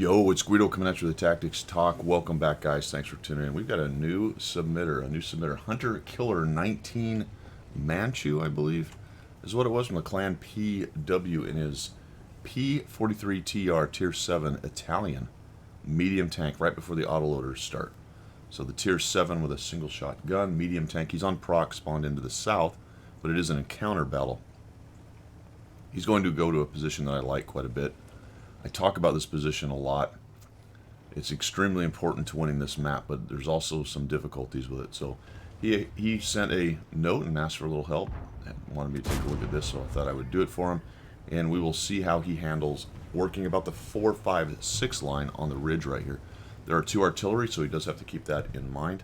Yo, it's Guido coming at you with the Tactics Talk. Welcome back, guys. Thanks for tuning in. We've got a new submitter, Hunter Killer 19 Manchu, I believe, is what it was, from the clan PW in his P43TR Tier 7 Italian medium tank right before the autoloaders start. So the Tier 7 with a single shot gun, medium tank. He's on proc, spawned into the south, but it is an encounter battle. He's going to go to a position that I like quite a bit. I talk about this position a lot. It's extremely important to winning this map, but there's also some difficulties with it. So he sent a note and asked for a little help and wanted me to take a look at this, so I thought I would do it for him. And we will see how he handles working about the 4, 5, 6 line on the ridge right here. There are 2 artillery, so he does have to keep that in mind.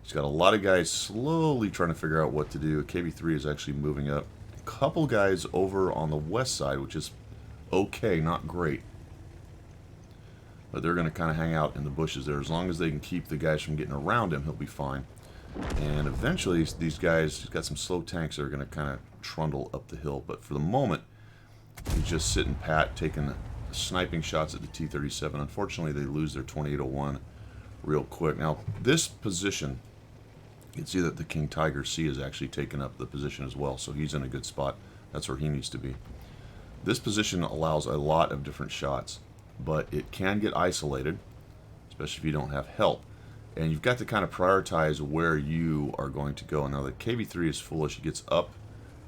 He's got a lot of guys slowly trying to figure out what to do. KB3 is actually moving up. A couple guys over on the west side, which is okay, not great, but they're going to kind of hang out in the bushes there. As long as they can keep the guys from getting around him, he'll be fine. And eventually these guys, he's got some slow tanks that are going to kind of trundle up the hill, but for the moment he's just sitting pat, taking sniping shots at the T-37. Unfortunately, they lose their 2801 real quick. Now this position, you can see that the King Tiger C has actually taken up the position as well, so he's in a good spot. That's where he needs to be. This position allows a lot of different shots, but it can get isolated, especially if you don't have help. And you've got to kind of prioritize where you are going to go. Now the KB3 is foolish. He gets up,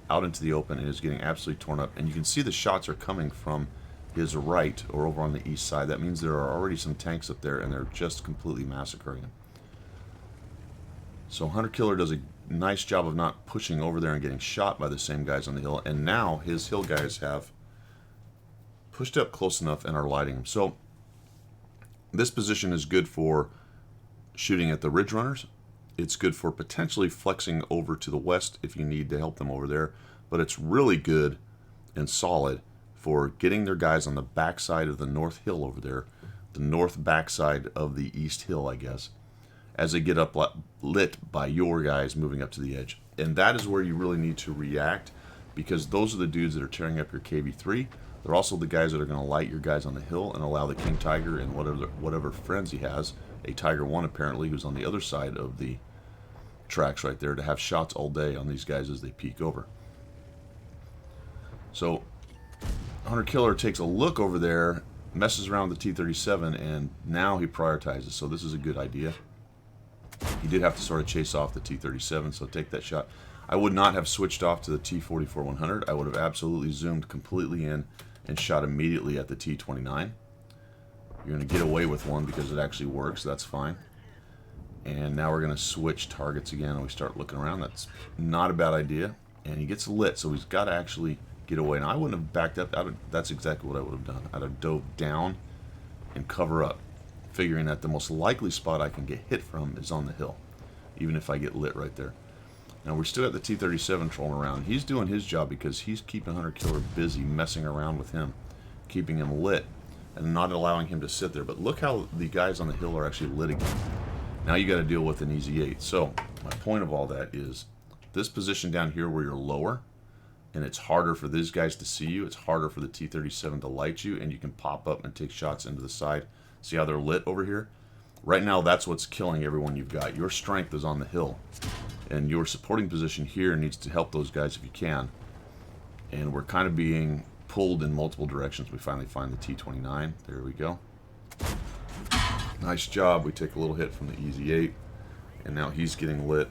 out into the open, and is getting absolutely torn up. And you can see the shots are coming from his right or over on the east side. That means there are already some tanks up there, and they're just completely massacring him. So Hunter Killer does a nice job of not pushing over there and getting shot by the same guys on the hill. And now his hill guys have pushed up close enough and are lighting him. So this position is good for shooting at the ridge runners. It's good for potentially flexing over to the west if you need to help them over there. But it's really good and solid for getting their guys on the backside of the north hill over there, the north backside of the east hill, I guess, as they get up lit by your guys moving up to the edge. And that is where you really need to react, because those are the dudes that are tearing up your KB3. They're also the guys that are going to light your guys on the hill and allow the King Tiger and whatever friends he has, a Tiger 1 apparently, who's on the other side of the tracks right there, to have shots all day on these guys as they peek over. So Hunter Killer takes a look over there, messes around with the T-37, and now he prioritizes. So this is a good idea. He did have to sort of chase off the T-37, so take that shot. I would not have switched off to the T-44-100. I would have absolutely zoomed completely in and shot immediately at the T-29. You're going to get away with one because it actually works. That's fine. And now we're going to switch targets again, and we start looking around. That's not a bad idea. And he gets lit, so he's got to actually get away. Now, I wouldn't have backed up. That's exactly what I would have done. I'd have dove down and cover up, figuring that the most likely spot I can get hit from is on the hill, even if I get lit right there. Now we're still at the T-37 trolling around. He's doing his job because he's keeping Hunter Killer busy, messing around with him, keeping him lit, and not allowing him to sit there. But look how the guys on the hill are actually lit again. Now you got to deal with an easy 8. So my point of all that is this position down here where you're lower, and it's harder for these guys to see you. It's harder for the T-37 to light you, and you can pop up and take shots into the side. See how they're lit over here? Right now, that's what's killing everyone you've got. Your strength is on the hill, and your supporting position here needs to help those guys if you can. And we're kind of being pulled in multiple directions. We finally find the T-29. There we go. Nice job. We take a little hit from the Easy 8, and now he's getting lit.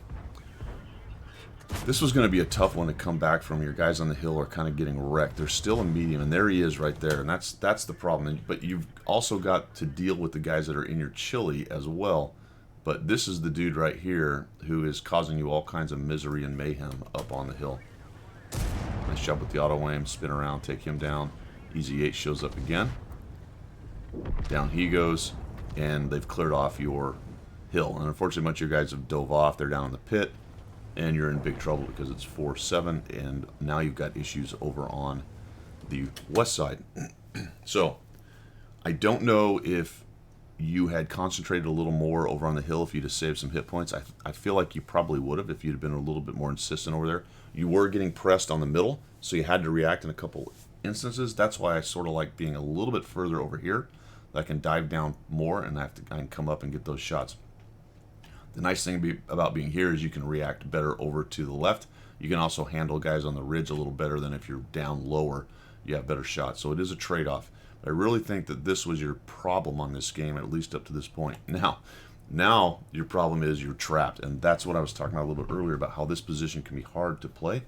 This was going to be a tough one to come back from. Your guys on the hill are kind of getting wrecked. They're still in medium, and there he is right there, and that's the problem. But you've also got to deal with the guys that are in your chili as well. But this is the dude right here who is causing you all kinds of misery and mayhem up on the hill. Nice job with the auto aim. Spin around, take him down. Easy 8 shows up again. Down he goes, and they've cleared off your hill. And unfortunately, a bunch of your guys have dove off. They're down in the pit, and you're in big trouble because it's 4-7, and now you've got issues over on the west side. So I don't know if you had concentrated a little more over on the hill if you'd have saved some hit points. I feel like you probably would have if you'd have been a little bit more insistent over there. You were getting pressed on the middle, so you had to react in a couple instances. That's why I sort of like being a little bit further over here. that I can dive down more and I can come up and get those shots. The nice thing about being here is you can react better over to the left. You can also handle guys on the ridge a little better than if you're down lower. You have better shots. So it is a trade-off. I really think that this was your problem on this game, at least up to this point. Now your problem is you're trapped, and that's what I was talking about a little bit earlier about how this position can be hard to play,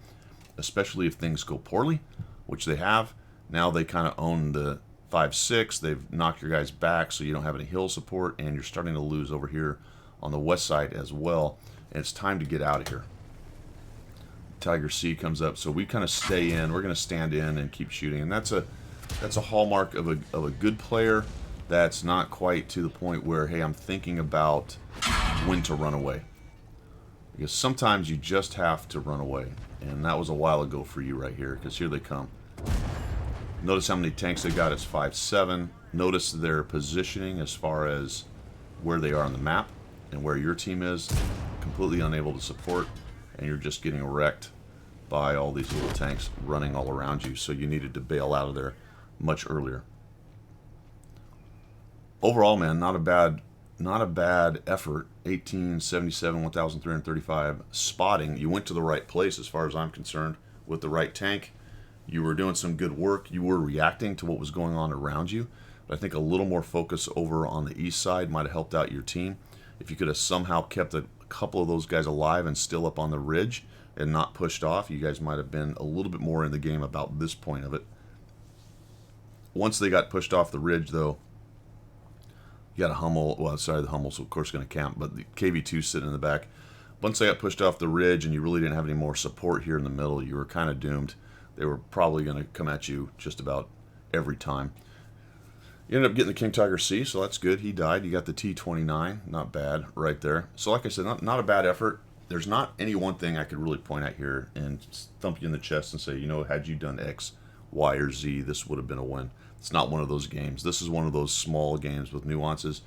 especially if things go poorly, which they have. Now they kind of own the 5-6. They've knocked your guys back, so you don't have any hill support, and you're starting to lose over here on the west side as well, and it's time to get out of here. Tiger C comes up, so we kind of stay in. We're going to stand in and keep shooting, and that's a hallmark of a good player. That's not quite to the point where, hey, I'm thinking about when to run away, because sometimes you just have to run away, and that was a while ago for you right here, because here they come. Notice how many tanks they got. It's 5-7. Notice their positioning as far as where they are on the map and where your team is. Completely unable to support, and you're just getting wrecked by all these little tanks running all around you, so you needed to bail out of there much earlier. Overall, man, not a bad effort. 1877, 1335 spotting. You went to the right place as far as I'm concerned with the right tank. You were doing some good work. You were reacting to what was going on around you. But I think a little more focus over on the east side might have helped out your team. If you could have somehow kept a couple of those guys alive and still up on the ridge and not pushed off, you guys might have been a little bit more in the game about this point of it. Once they got pushed off the ridge, though, you got a Hummel. Well, sorry, the Hummel's of course going to camp, but the KV2 sitting in the back. Once they got pushed off the ridge and you really didn't have any more support here in the middle, you were kind of doomed. They were probably going to come at you just about every time. You ended up getting the King Tiger C, so that's good. He died. You got the T29. Not bad right there. So like I said, not a bad effort. There's not any one thing I could really point at here and thump you in the chest and say, you know, had you done X, Y, or Z, this would have been a win. It's not one of those games. This is one of those small games with nuances.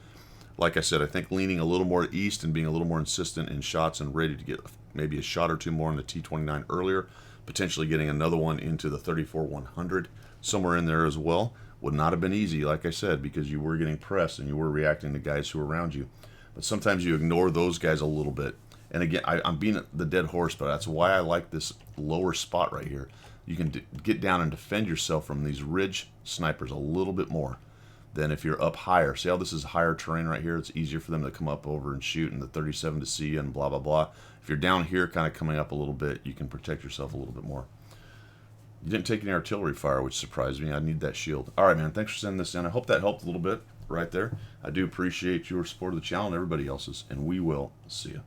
Like I said, I think leaning a little more east and being a little more insistent in shots and ready to get maybe a shot or two more on the T29 earlier, potentially getting another one into the 34-100 somewhere in there as well, would not have been easy, like I said, because you were getting pressed and you were reacting to guys who were around you. But sometimes you ignore those guys a little bit. And again, I'm being the dead horse, but that's why I like this lower spot right here. You can get down and defend yourself from these ridge snipers a little bit more than if you're up higher. See how this is higher terrain right here? It's easier for them to come up over and shoot, and the 37 to see you and blah, blah, blah. If you're down here kind of coming up a little bit, you can protect yourself a little bit more. You didn't take any artillery fire, which surprised me. I need that shield. All right, man. Thanks for sending this in. I hope that helped a little bit right there. I do appreciate your support of the channel and everybody else's, and we will see you.